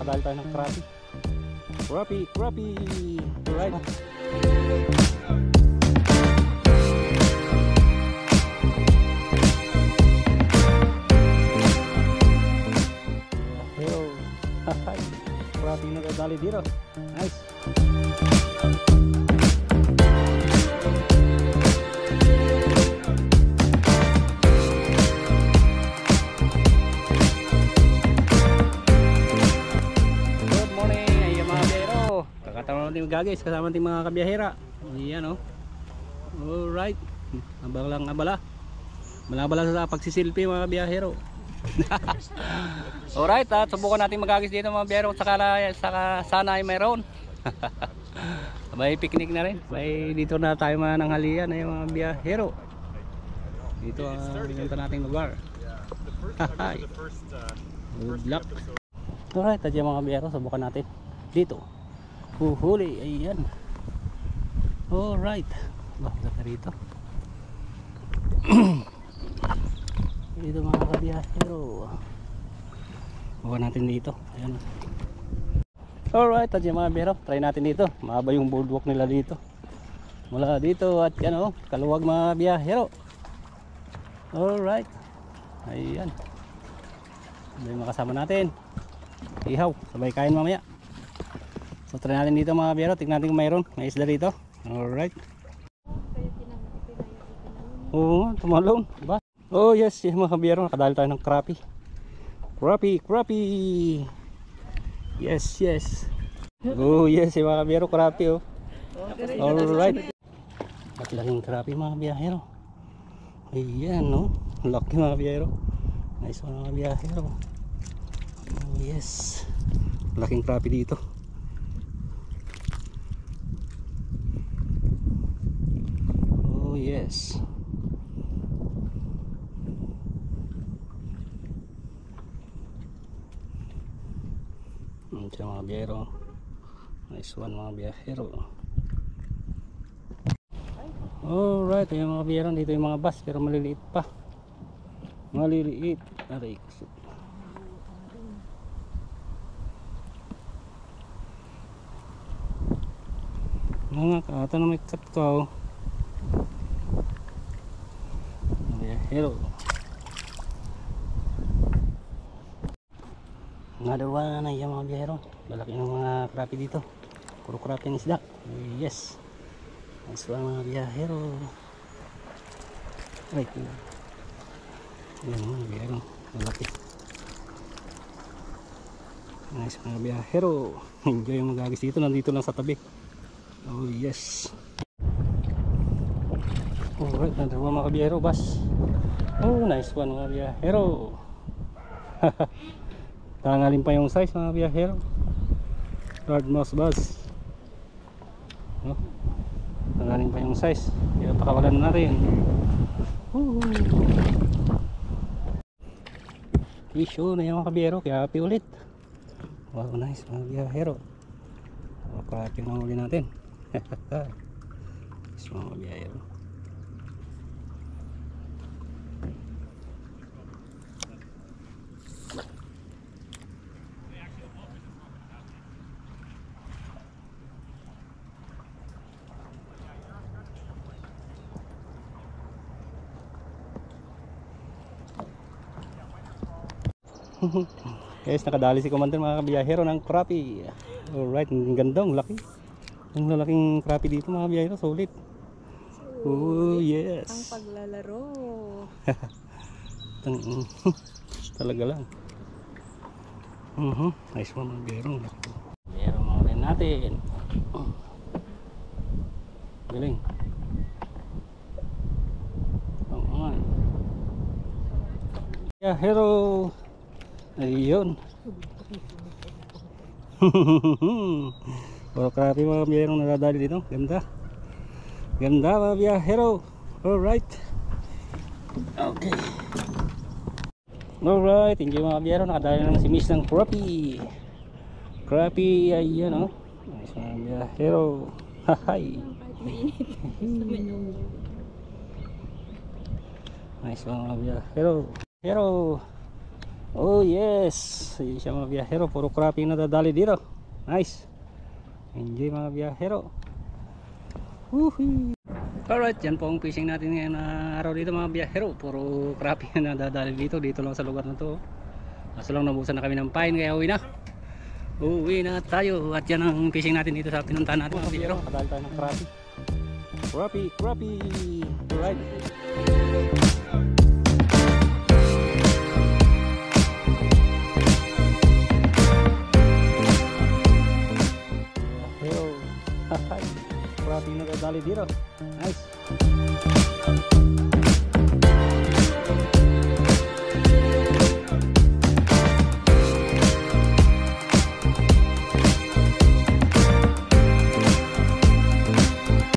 nakadali tayo ng crappie. Crappie. Alright. Hello. Crappie na nadali dito. Nice. Guys, kasama natin mga kabiyahera. Ayan o. Alright. Abala sa pagsisilpi mga kabiyahero. Alright, at subukan natin magagis dito mga kabiyahero. Saka sana ay mayroon. May picnic na rin. May dito na tayo mananghalian ay mga kabiyahero. Dito ang pinunta nating lugar. Good luck. Alright, at yung mga kabiyahero, subukan natin dito. Huli, ayan. Alright. Bakit rito? Dito mga kabiyahero. Buka natin dito. Ayan. Alright, at yung mga kabiyahero, try natin dito. Mahaba yung boardwalk nila dito. Mula dito at yan o, kaluwag mga kabiyahero. Alright. Ayan. Ano yung makasama natin? Ihaw, sabay kain mamaya. So try natin dito mga kabiyahero, tignan natin kung mayroon. May isda dito. Alright. Oo, tumalon, diba? Oh yes, mga kabiyahero, nakadali tayo ng crappie. Crappie. Yes. Oh yes, mga kabiyahero, crappie oh. Alright. At laking crappie mga kabiyahero. Ayan no, laki mga kabiyahero. Nice mga kabiyahero. Oh yes, laking crappie dito. Yes. Ito mga biyahero. Nice one mga biyahero. Alright, yung mga biyahero. Dito yung mga bus pero maliliit pa. Maliliit. Aray kasi. Mga kata na may katkaw. Hello. Another one na yung mga biyahero. Lalaki ng mga crappie dito. Puro crappie ng isda. Yes. Nice one mga biyahero. Right. Ayan mga biyahero. Lalaki. Nice mga biyahero. Enjoy yung magagis dito. Nandito lang sa tabi. Oh yes. Alright. Another one mga biyahero. Bas. Oh, nice one mga biyahero. Tangalin pa yung size mga biyahero. Large mouse bass. No? Tangalin pa yung size. Kaya pakawalan na rin. Isyo na yung mga biyahero. Kaya happy ulit. Wow, nice mga biyahero. Kapag yung nanguli natin. Nice mga biyahero. Guys, nakadali si Commander mga kabiyahero ng crappie. Alright, ang gandang laki. Ang lalaking crappie dito mga kabiyahero, solid. Oh yes. Ang paglalaro. Talaga lang. Nice one mga kabiyahero. Kabiyahero mga rin natin. Galing. Kabiyahero. Ayun. Puro crappie mga biyahero nadadali dito. Ganda. Ganda mga biyahero. Alright. Okay. Alright. Thank you mga biyahero. Nakadali lang si Miss ng crappie. Crappie. Ayan o. Nice mga biyahero. Hahay. Nice mga biyahero. Pero Oh yes, yun siya mga biyahero, puro crappie na dadali dito. Nice, enjoy mga biyahero. Woohoo! Alright, yan po ang fishing natin ngayon na araw dito mga biyahero. Puro crappie na nadadali dito lang sa lugar na to. Kaso lang nabusan na kami ng pine kaya uwi na tayo. At yan ang fishing natin dito sa pinuntahan natin mga biyahero. Kadali tayo ng crappie. Alright. Crappie na nadali dito. Nice.